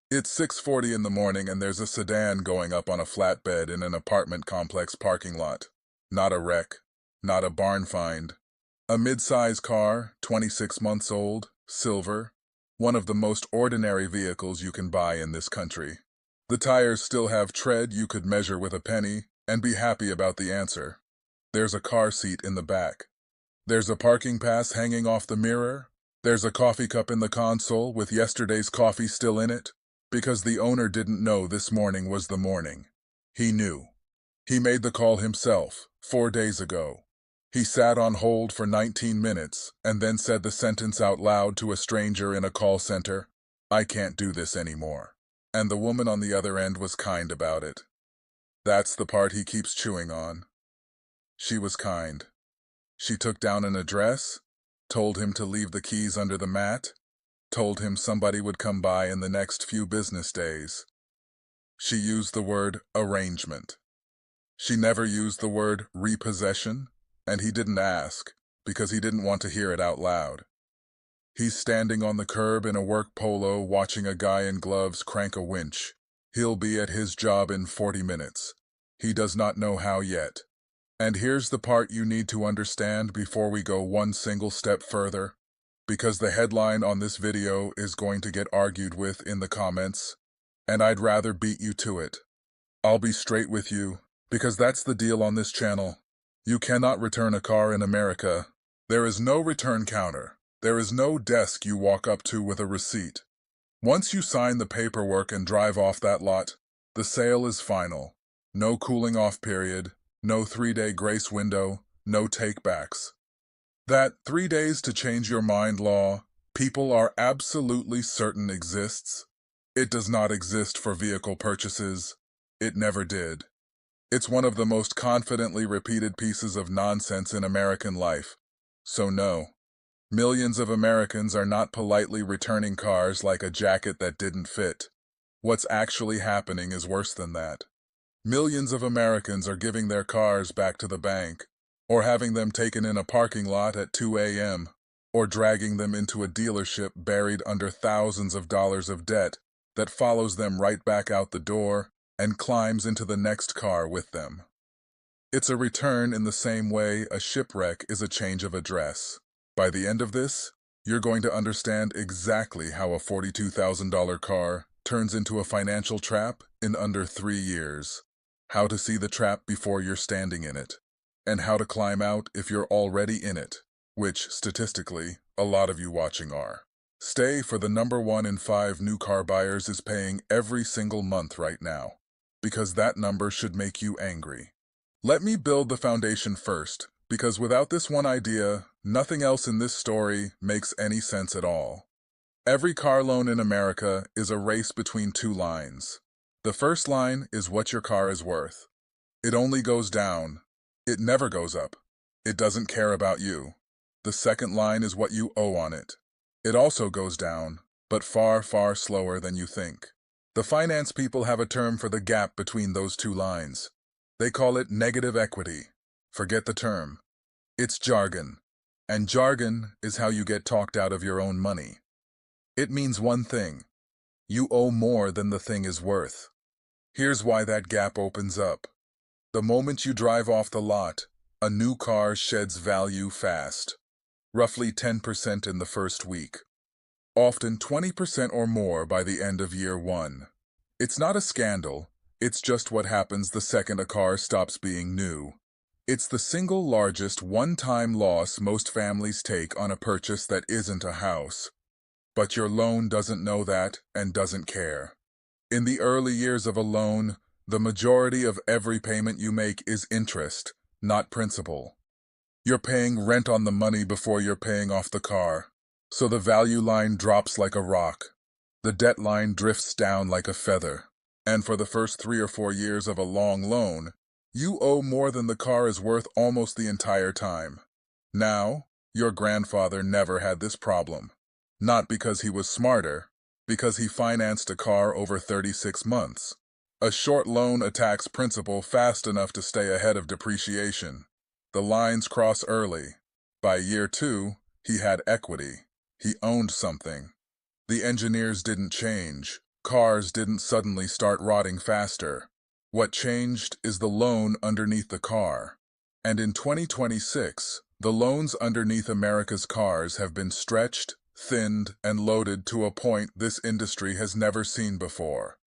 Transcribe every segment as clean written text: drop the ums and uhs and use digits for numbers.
It's 6:40 in the morning and there's a sedan going up on a flatbed in an apartment complex parking lot. Not a wreck. Not a barn find. A mid-size car, 26 months old, silver. One of the most ordinary vehicles you can buy in this country. The tires still have tread you could measure with a penny and be happy about the answer. There's a car seat in the back. There's a parking pass hanging off the mirror. There's a coffee cup in the console with yesterday's coffee still in it, because the owner didn't know this morning was the morning. He knew. He made the call himself, 4 days ago. He sat on hold for 19 minutes and then said the sentence out loud to a stranger in a call center, "I can't do this anymore." And the woman on the other end was kind about it. That's the part he keeps chewing on. She was kind. She took down an address, told him to leave the keys under the mat, told him somebody would come by in the next few business days. She used the word arrangement. She never used the word repossession, and he didn't ask, because he didn't want to hear it out loud. He's standing on the curb in a work polo watching a guy in gloves crank a winch. He'll be at his job in 40 minutes. He does not know how yet. And here's the part you need to understand before we go one single step further, because the headline on this video is going to get argued with in the comments, and I'd rather beat you to it. I'll be straight with you, because that's the deal on this channel. You cannot return a car in America. There is no return counter. There is no desk you walk up to with a receipt. Once you sign the paperwork and drive off that lot, the sale is final. No cooling off period, no 3-day grace window, no takebacks. That 3 days to change your mind law, people are absolutely certain exists. It does not exist for vehicle purchases. It never did. It's one of the most confidently repeated pieces of nonsense in American life. So no, millions of Americans are not politely returning cars like a jacket that didn't fit. What's actually happening is worse than that. Millions of Americans are giving their cars back to the bank, or having them taken in a parking lot at 2 a.m., or dragging them into a dealership buried under thousands of dollars of debt that follows them right back out the door and climbs into the next car with them. It's a return in the same way a shipwreck is a change of address. By the end of this, you're going to understand exactly how a $42,000 car turns into a financial trap in under 3 years, how to see the trap before you're standing in it, and how to climb out if you're already in it, which, statistically, a lot of you watching are. Stay, for the number 1 in 5 new car buyers is paying every single month right now, because that number should make you angry. Let me build the foundation first, because without this one idea, nothing else in this story makes any sense at all. Every car loan in America is a race between 2 lines. The first line is what your car is worth. It only goes down. It never goes up. It doesn't care about you. The second line is what you owe on it. It also goes down, but far, far slower than you think. The finance people have a term for the gap between those 2 lines. They call it negative equity. Forget the term. It's jargon. And jargon is how you get talked out of your own money. It means one thing. You owe more than the thing is worth. Here's why that gap opens up. The moment you drive off the lot, a new car sheds value fast. Roughly 10% in the first week. Often 20% or more by the end of year 1. It's not a scandal. It's just what happens the second a car stops being new. It's the single largest one-time loss most families take on a purchase that isn't a house. But your loan doesn't know that and doesn't care. In the early years of a loan, the majority of every payment you make is interest, not principal. You're paying rent on the money before you're paying off the car, so the value line drops like a rock. The debt line drifts down like a feather. And for the first 3 or 4 years of a long loan, you owe more than the car is worth almost the entire time. Now, your grandfather never had this problem. Not because he was smarter, because he financed a car over 36 months. A short loan attacks principal fast enough to stay ahead of depreciation. The lines cross early. By year 2, he had equity. He owned something. The engineers didn't change. Cars didn't suddenly start rotting faster. What changed is the loan underneath the car. And in 2026, the loans underneath America's cars have been stretched, thinned, and loaded to a point this industry has never seen before.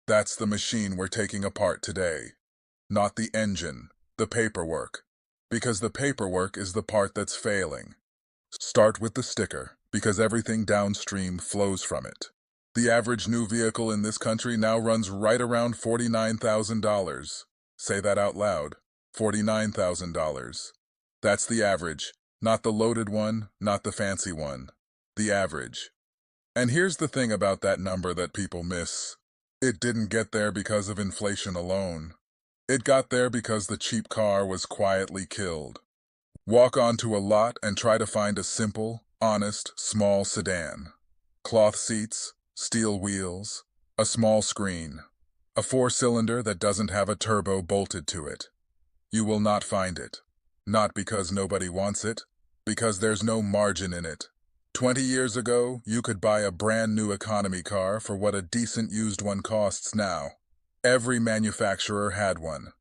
That's the machine we're taking apart today. Not the engine, the paperwork. Because the paperwork is the part that's failing. Start with the sticker, because everything downstream flows from it. The average new vehicle in this country now runs right around $49,000. Say that out loud. $49,000. That's the average, not the loaded one, not the fancy one. The average. And here's the thing about that number that people miss. It didn't get there because of inflation alone. It got there because the cheap car was quietly killed. Walk onto a lot and try to find a simple, honest, small sedan. Cloth seats, steel wheels, a small screen, a four-cylinder that doesn't have a turbo bolted to it. You will not find it. Not because nobody wants it, because there's no margin in it. 20 years ago, you could buy a brand new economy car for what a decent used one costs now. Every manufacturer had one.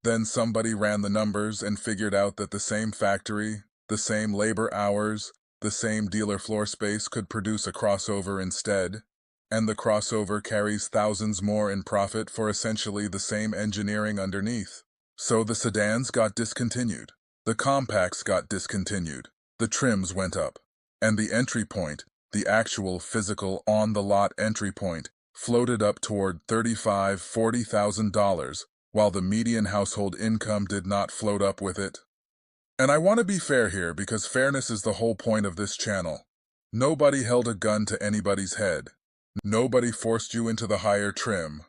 Then somebody ran the numbers and figured out that the same factory, the same labor hours, the same dealer floor space could produce a crossover instead, and the crossover carries thousands more in profit for essentially the same engineering underneath. So the sedans got discontinued, the compacts got discontinued, the trims went up, and the entry point, the actual physical on-the-lot entry point, floated up toward $35,000–$40,000, while the median household income did not float up with it. And I want to be fair here because fairness is the whole point of this channel. Nobody held a gun to anybody's head. Nobody forced you into the higher trim.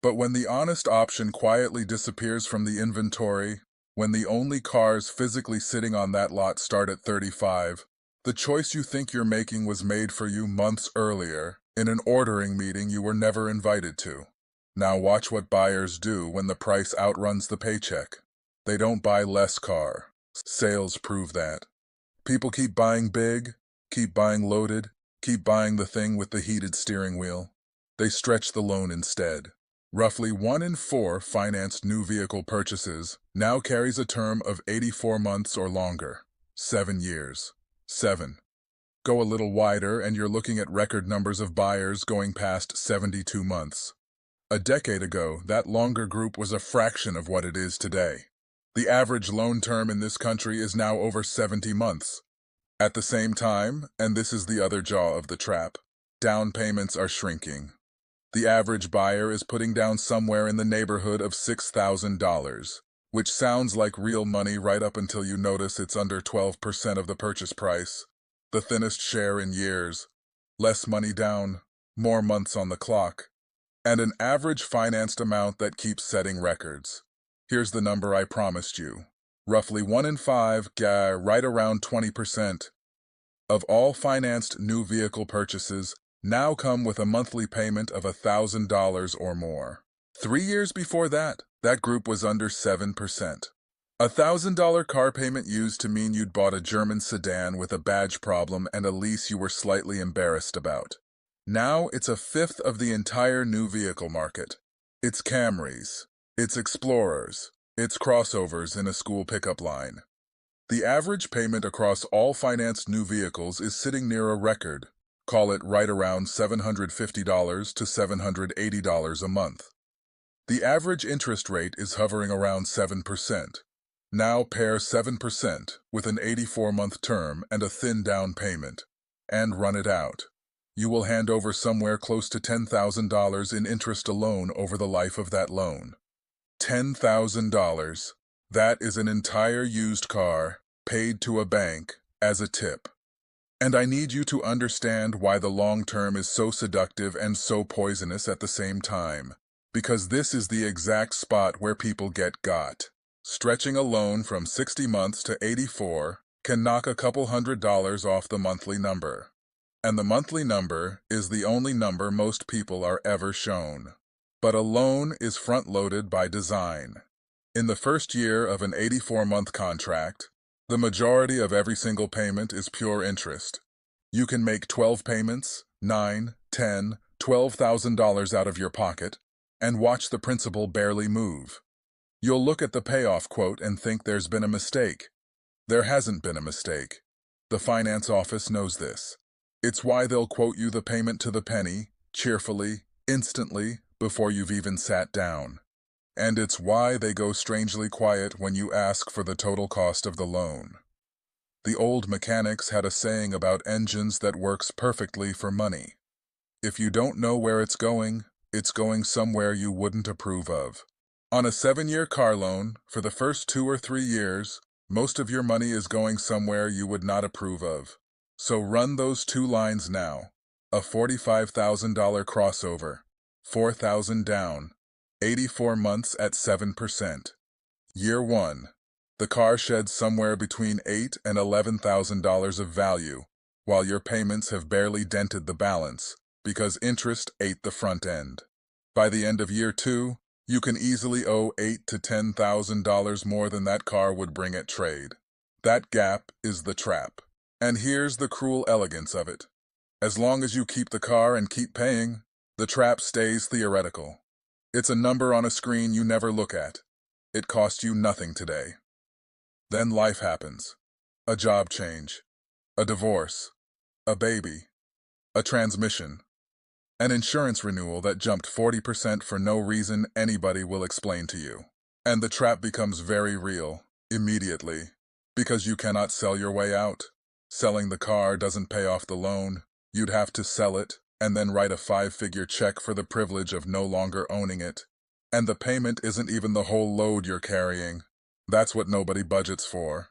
But when the honest option quietly disappears from the inventory, when the only cars physically sitting on that lot start at 35, the choice you think you're making was made for you months earlier, in an ordering meeting you were never invited to. Now watch what buyers do when the price outruns the paycheck. They don't buy less car. Sales prove that. People keep buying big, keep buying loaded, keep buying the thing with the heated steering wheel. They stretch the loan instead. Roughly 1 in 4 financed new vehicle purchases now carries a term of 84 months or longer. 7 years. 7. Go a little wider and you're looking at record numbers of buyers going past 72 months. A decade ago, that longer group was a fraction of what it is today. The average loan term in this country is now over 70 months. At the same time, and this is the other jaw of the trap, down payments are shrinking. The average buyer is putting down somewhere in the neighborhood of $6,000, which sounds like real money right up until you notice it's under 12% of the purchase price, the thinnest share in years, less money down, more months on the clock, and an average financed amount that keeps setting records. Here's the number I promised you. Roughly 1 in 5, right around 20%, of all financed new vehicle purchases now come with a monthly payment of $1,000 or more. 3 years before that, that group was under 7%. $1,000 car payment used to mean you'd bought a German sedan with a badge problem and a lease you were slightly embarrassed about. Now it's a fifth of the entire new vehicle market. It's Camrys, it's Explorers, it's crossovers in a school pickup line. The average payment across all financed new vehicles is sitting near a record, call it right around $750 to $780 a month. The average interest rate is hovering around 7%. Now pair 7% with an 84-month term and a thin down payment, and run it out. You will hand over somewhere close to $10,000 in interest alone over the life of that loan. $10,000. That is an entire used car paid to a bank as a tip. And I need you to understand why the long term is so seductive and so poisonous at the same time. Because this is the exact spot where people get got. Stretching a loan from 60 months to 84 can knock a couple $100s off the monthly number. And the monthly number is the only number most people are ever shown. But a loan is front-loaded by design. In the first year of an 84-month contract, the majority of every single payment is pure interest. You can make 12 payments, 9, 10, $12,000 out of your pocket, and watch the principal barely move. You'll look at the payoff quote and think there's been a mistake. There hasn't been a mistake. The finance office knows this. It's why they'll quote you the payment to the penny, cheerfully, instantly, before you've even sat down. And it's why they go strangely quiet when you ask for the total cost of the loan. The old mechanics had a saying about engines that works perfectly for money. If you don't know where it's going somewhere you wouldn't approve of. On a 7-year car loan, for the first 2 or 3 years, most of your money is going somewhere you would not approve of. So run those 2 lines now. A $45,000 crossover, $4,000 down, 84 months at 7%. Year 1. The car sheds somewhere between $8,000 and $11,000 of value, while your payments have barely dented the balance, because interest ate the front end. By the end of year 2, you can easily owe $8,000 to $10,000 more than that car would bring at trade. That gap is the trap. And here's the cruel elegance of it. As long as you keep the car and keep paying, the trap stays theoretical. It's a number on a screen you never look at. It cost you nothing today. Then life happens. A job change, a divorce, a baby, a transmission, an insurance renewal that jumped 40% for no reason anybody will explain to you. And the trap becomes very real, immediately, because you cannot sell your way out. Selling the car doesn't pay off the loan. You'd have to sell it, and then write a 5-figure check for the privilege of no longer owning it. And the payment isn't even the whole load you're carrying. That's what nobody budgets for.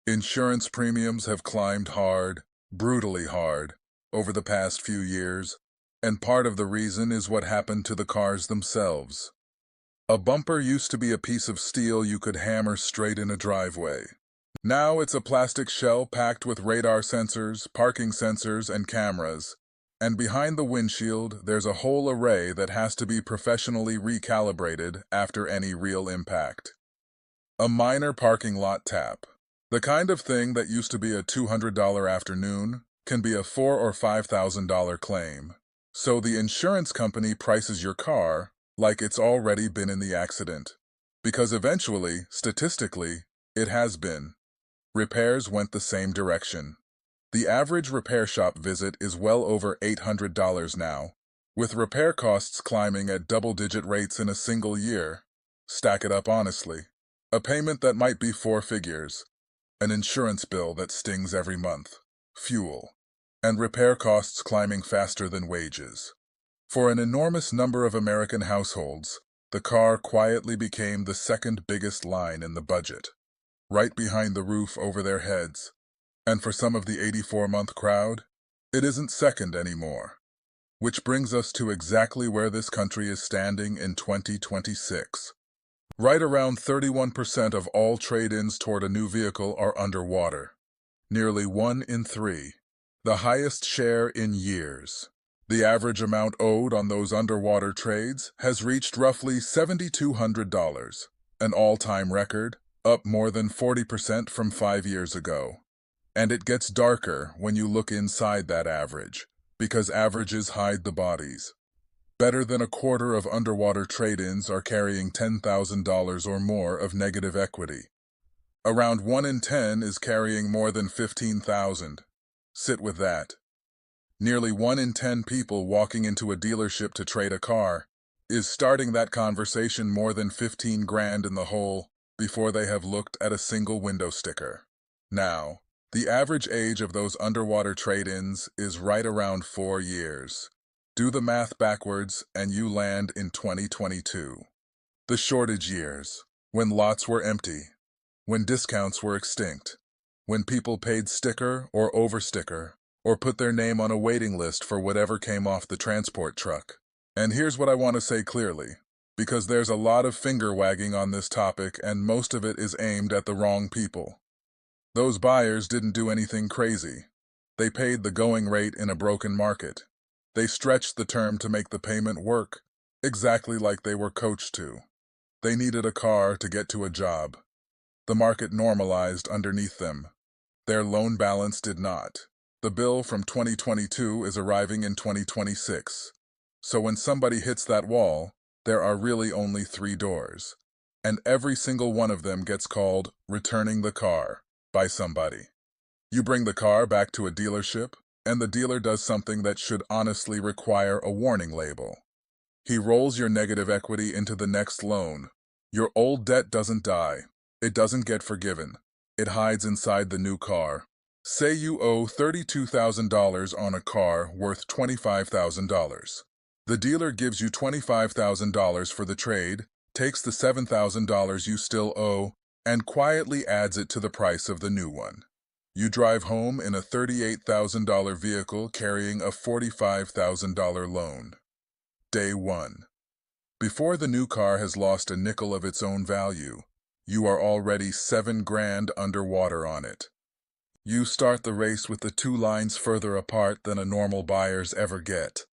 Insurance premiums have climbed hard, brutally hard, over the past few years, and part of the reason is what happened to the cars themselves. A bumper used to be a piece of steel you could hammer straight in a driveway. Now it's a plastic shell packed with radar sensors, parking sensors, and cameras, and behind the windshield there's a whole array that has to be professionally recalibrated after any real impact. A minor parking lot tap. The kind of thing that used to be a $200 afternoon can be a $4,000 or $5,000 claim. So the insurance company prices your car like it's already been in the accident. Because eventually, statistically, it has been. Repairs went the same direction. The average repair shop visit is well over $800 now, with repair costs climbing at double-digit rates in a single year. Stack it up honestly. A payment that might be 4 figures, an insurance bill that stings every month, fuel, and repair costs climbing faster than wages. For an enormous number of American households, the car quietly became the second biggest line in the budget, right behind the roof over their heads. And for some of the 84-month crowd, it isn't second anymore. Which brings us to exactly where this country is standing in 2026. Right around 31% of all trade-ins toward a new vehicle are underwater. Nearly 1 in 3. The highest share in years. The average amount owed on those underwater trades has reached roughly $7,200, an all-time record, up more than 40% from 5 years ago. And it gets darker when you look inside that average, because averages hide the bodies. Better than a quarter of underwater trade-ins are carrying $10,000 or more of negative equity. Around 1 in 10 is carrying more than $15,000. Sit with that. Nearly 1 in 10 people walking into a dealership to trade a car is starting that conversation more than 15 grand in the hole before they have looked at a single window sticker. Now, the average age of those underwater trade-ins is right around 4 years. Do the math backwards and you land in 2022. The shortage years, when lots were empty, when discounts were extinct, when people paid sticker or oversticker, or put their name on a waiting list for whatever came off the transport truck. And here's what I want to say clearly, because there's a lot of finger-wagging on this topic and most of it is aimed at the wrong people. Those buyers didn't do anything crazy. They paid the going rate in a broken market. They stretched the term to make the payment work, exactly like they were coached to. They needed a car to get to a job. The market normalized underneath them. Their loan balance did not. The bill from 2022 is arriving in 2026. So when somebody hits that wall, there are really only 3 doors. And every single one of them gets called returning the car by somebody. You bring the car back to a dealership, and the dealer does something that should honestly require a warning label. He rolls your negative equity into the next loan. Your old debt doesn't die. It doesn't get forgiven. It hides inside the new car. Say you owe $32,000 on a car worth $25,000. The dealer gives you $25,000 for the trade, takes the $7,000 you still owe, and quietly adds it to the price of the new one. You drive home in a $38,000 vehicle carrying a $45,000 loan. Day 1. Before the new car has lost a nickel of its own value, you are already $7,000 underwater on it. You start the race with the 2 lines further apart than a normal buyer's ever get.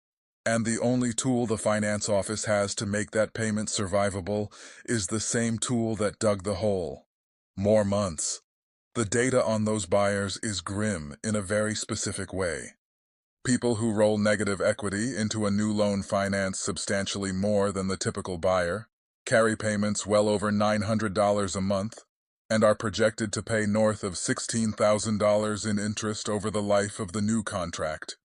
And the only tool the finance office has to make that payment survivable is the same tool that dug the hole. More months. The data on those buyers is grim in a very specific way. People who roll negative equity into a new loan finance substantially more than the typical buyer, carry payments well over $900 a month, and are projected to pay north of $16,000 in interest over the life of the new contract.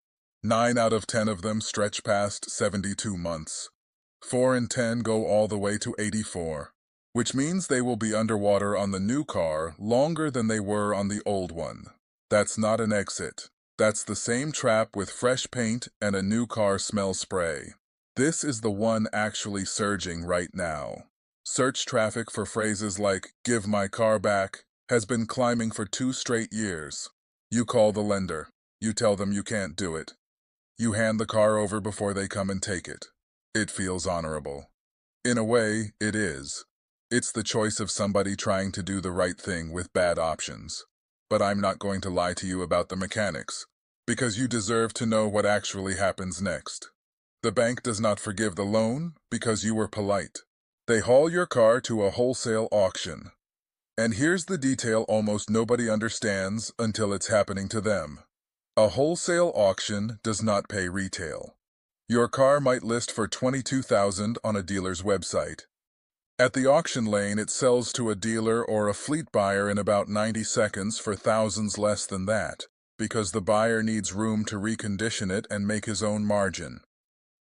9 out of 10 of them stretch past 72 months. 4 in 10 go all the way to 84, which means they will be underwater on the new car longer than they were on the old one. That's not an exit. That's the same trap with fresh paint and a new car smell spray. This is the one actually surging right now. Search traffic for phrases like, "give my car back," has been climbing for 2 straight years. You call the lender. You tell them you can't do it. You hand the car over before they come and take it. It feels honorable. In a way, it is. It's the choice of somebody trying to do the right thing with bad options. But I'm not going to lie to you about the mechanics, because you deserve to know what actually happens next. The bank does not forgive the loan because you were polite. They haul your car to a wholesale auction. And here's the detail almost nobody understands until it's happening to them. A wholesale auction does not pay retail. Your car might list for $22,000 on a dealer's website. At the auction lane, it sells to a dealer or a fleet buyer in about 90 seconds for thousands less than that, because the buyer needs room to recondition it and make his own margin.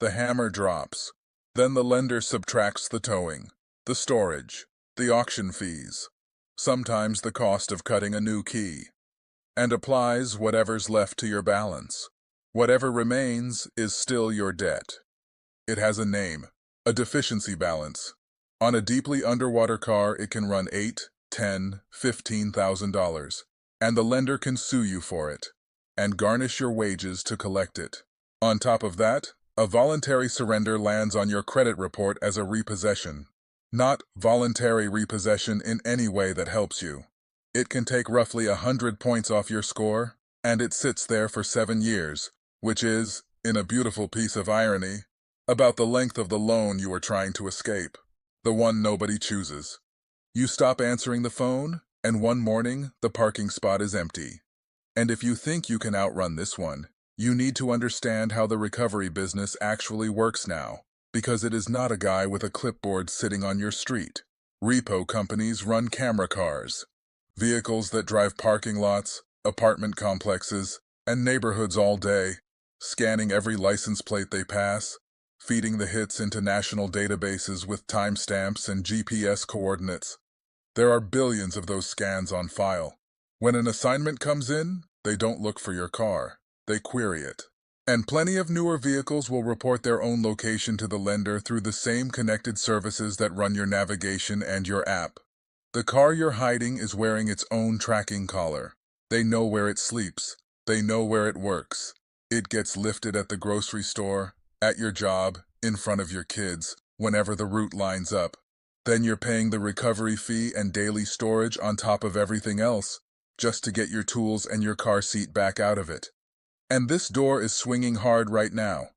The hammer drops. Then the lender subtracts the towing, the storage, the auction fees, sometimes the cost of cutting a new key, and applies whatever's left to your balance. Whatever remains is still your debt. It has a name, a deficiency balance. On a deeply underwater car, it can run $8, $10, $15,000, and the lender can sue you for it, and garnish your wages to collect it. On top of that, a voluntary surrender lands on your credit report as a repossession. Not voluntary repossession in any way that helps you. It can take roughly 100 points off your score, and it sits there for 7 years, which is, in a beautiful piece of irony, about the length of the loan you are trying to escape. The one nobody chooses. You stop answering the phone, and one morning, the parking spot is empty. And if you think you can outrun this one, you need to understand how the recovery business actually works now, because it is not a guy with a clipboard sitting on your street. Repo companies run camera cars, vehicles that drive parking lots, apartment complexes, and neighborhoods all day, scanning every license plate they pass, feeding the hits into national databases with timestamps and GPS coordinates. There are billions of those scans on file. When an assignment comes in, they don't look for your car. They query it. And plenty of newer vehicles will report their own location to the lender through the same connected services that run your navigation and your app. The car you're hiding is wearing its own tracking collar. They know where it sleeps. They know where it works. It gets lifted at the grocery store, at your job, in front of your kids, whenever the route lines up. Then you're paying the recovery fee and daily storage on top of everything else, just to get your tools and your car seat back out of it. And this door is swinging hard right now.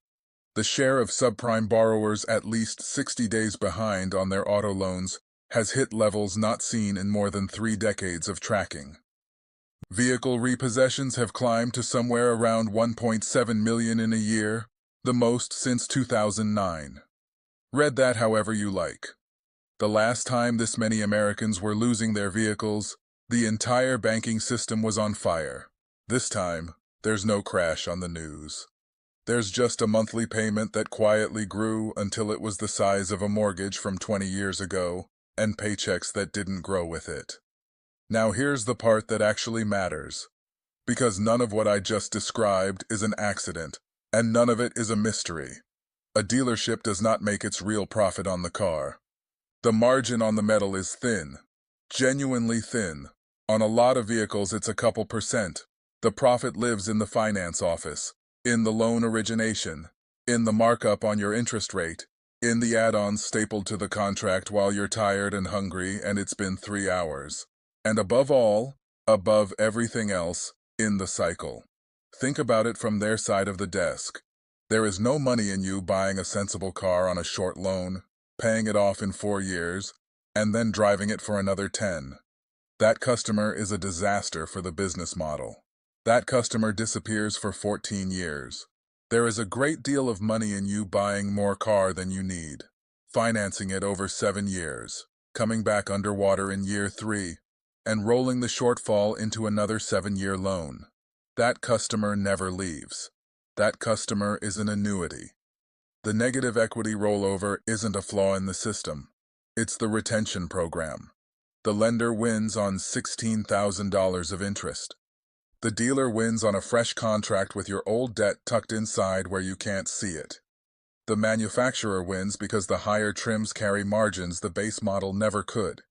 The share of subprime borrowers at least 60 days behind on their auto loans has hit levels not seen in more than 3 decades of tracking. Vehicle repossessions have climbed to somewhere around 1.7 million in a year, the most since 2009. Read that however you like. The last time this many Americans were losing their vehicles, the entire banking system was on fire. This time, there's no crash on the news. There's just a monthly payment that quietly grew until it was the size of a mortgage from 20 years ago, and paychecks that didn't grow with it. Now here's the part that actually matters. Because none of what I just described is an accident, and none of it is a mystery. A dealership does not make its real profit on the car. The margin on the metal is thin, genuinely thin. On a lot of vehicles, it's a couple percent. The profit lives in the finance office, in the loan origination, in the markup on your interest rate, in the add-ons stapled to the contract while you're tired and hungry and it's been 3 hours. And above all, above everything else, in the cycle. Think about it from their side of the desk. There is no money in you buying a sensible car on a short loan, paying it off in 4 years, and then driving it for another 10. That customer is a disaster for the business model. That customer disappears for 14 years. There is a great deal of money in you buying more car than you need, financing it over 7 years, coming back underwater in year 3, and rolling the shortfall into another 7-year loan. That customer never leaves. That customer is an annuity. The negative equity rollover isn't a flaw in the system. It's the retention program. The lender wins on $16,000 of interest. The dealer wins on a fresh contract with your old debt tucked inside where you can't see it. The manufacturer wins because the higher trims carry margins the base model never could.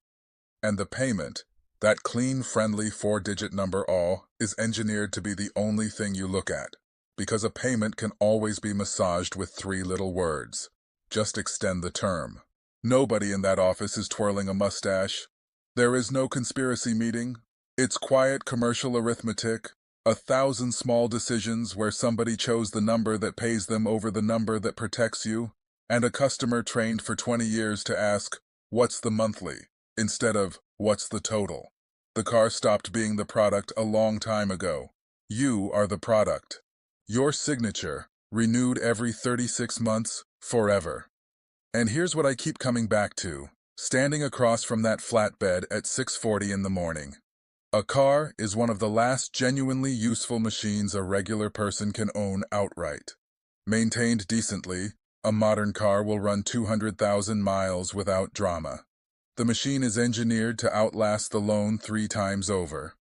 And the payment, that clean, friendly 4-digit number all, is engineered to be the only thing you look at. Because a payment can always be massaged with 3 little words. Just extend the term. Nobody in that office is twirling a mustache. There is no conspiracy meeting. It's quiet commercial arithmetic, 1,000 small decisions where somebody chose the number that pays them over the number that protects you, and a customer trained for 20 years to ask, "What's the monthly?" instead of, "What's the total?" The car stopped being the product a long time ago. You are the product. Your signature, renewed every 36 months, forever. And here's what I keep coming back to, standing across from that flatbed at 6:40 in the morning. A car is one of the last genuinely useful machines a regular person can own outright. Maintained decently, a modern car will run 200,000 miles without drama. The machine is engineered to outlast the loan 3 times over.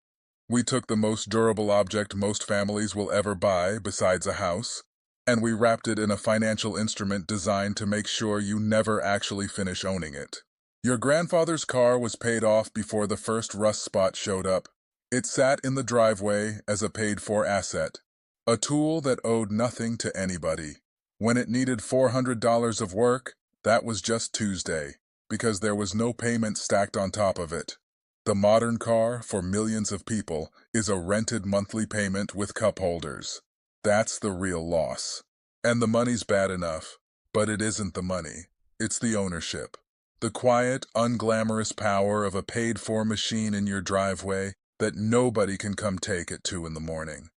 We took the most durable object most families will ever buy, besides a house, and we wrapped it in a financial instrument designed to make sure you never actually finish owning it. Your grandfather's car was paid off before the first rust spot showed up. It sat in the driveway as a paid-for asset, a tool that owed nothing to anybody. When it needed $400 of work, that was just Tuesday, because there was no payment stacked on top of it. The modern car, for millions of people, is a rented monthly payment with cup holders. That's the real loss. And the money's bad enough, but it isn't the money. It's the ownership. The quiet, unglamorous power of a paid-for machine in your driveway that nobody can come take at 2 in the morning.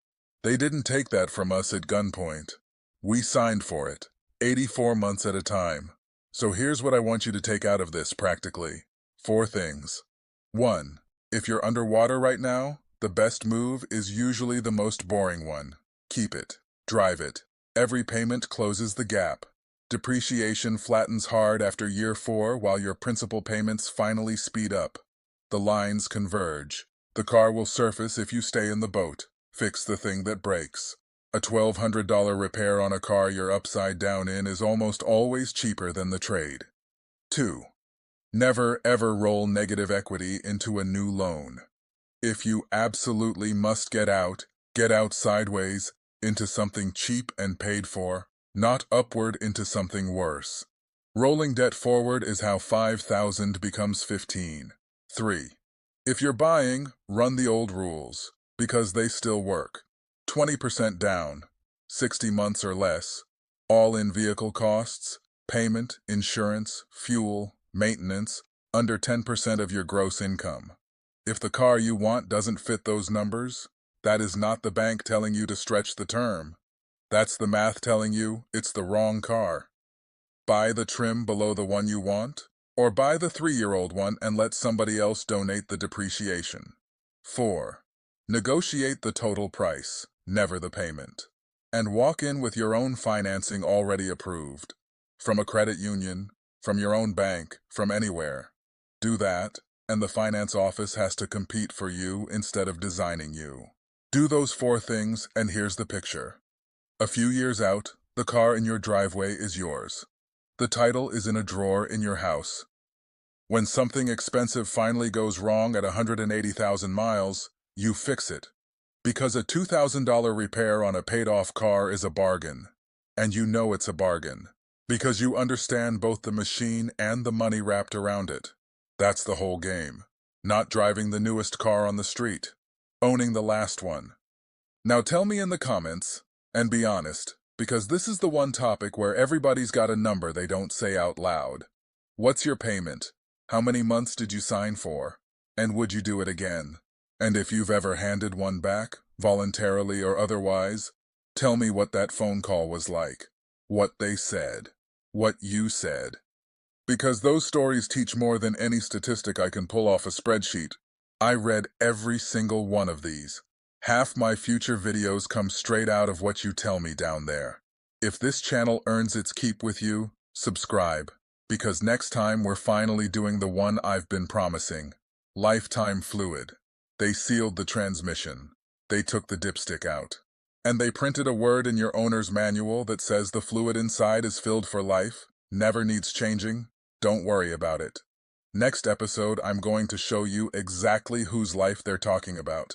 They didn't take that from us at gunpoint. We signed for it, 84 months at a time. So here's what I want you to take out of this practically. 4 things. 1. If you're underwater right now, the best move is usually the most boring one. Keep it. Drive it. Every payment closes the gap. Depreciation flattens hard after year 4 while your principal payments finally speed up. The lines converge. The car will surface if you stay in the boat. Fix the thing that breaks. A $1,200 repair on a car you're upside down in is almost always cheaper than the trade. 2. Never ever roll negative equity into a new loan. If you absolutely must get out sideways into something cheap and paid for, not upward into something worse. Rolling debt forward is how 5,000 becomes 15. 3. If you're buying, run the old rules, because they still work. 20% down, 60 months or less, all-in vehicle costs, payment, insurance, fuel, maintenance, under 10% of your gross income. If the car you want doesn't fit those numbers, that is not the bank telling you to stretch the term. That's the math telling you it's the wrong car. Buy the trim below the one you want, or buy the 3-year-old one and let somebody else donate the depreciation. 4. Negotiate the total price, never the payment. And walk in with your own financing already approved. From a credit union, from your own bank, from anywhere. Do that, and the finance office has to compete for you instead of designing you. Do those 4 things, and here's the picture. A few years out, the car in your driveway is yours. The title is in a drawer in your house. When something expensive finally goes wrong at 180,000 miles, you fix it. Because a $2,000 repair on a paid-off car is a bargain. And you know it's a bargain. Because you understand both the machine and the money wrapped around it. That's the whole game. Not driving the newest car on the street. Owning the last one. Now tell me in the comments, and be honest, because this is the one topic where everybody's got a number they don't say out loud. What's your payment? How many months did you sign for? And would you do it again? And if you've ever handed one back, voluntarily or otherwise, tell me what that phone call was like. What they said. What you said. Because those stories teach more than any statistic I can pull off a spreadsheet. I read every single one of these. Half my future videos come straight out of what you tell me down there. If this channel earns its keep with you, subscribe. Because next time we're finally doing the one I've been promising. Lifetime fluid. They sealed the transmission. They took the dipstick out. And they printed a word in your owner's manual that says the fluid inside is filled for life, never needs changing. Don't worry about it. Next episode, I'm going to show you exactly whose life they're talking about.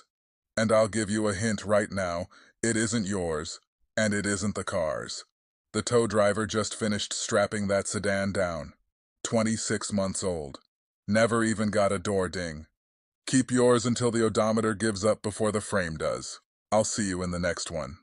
And I'll give you a hint right now, it isn't yours, and it isn't the car's. The tow driver just finished strapping that sedan down. 26 months old. Never even got a door ding. Keep yours until the odometer gives up before the frame does. I'll see you in the next one.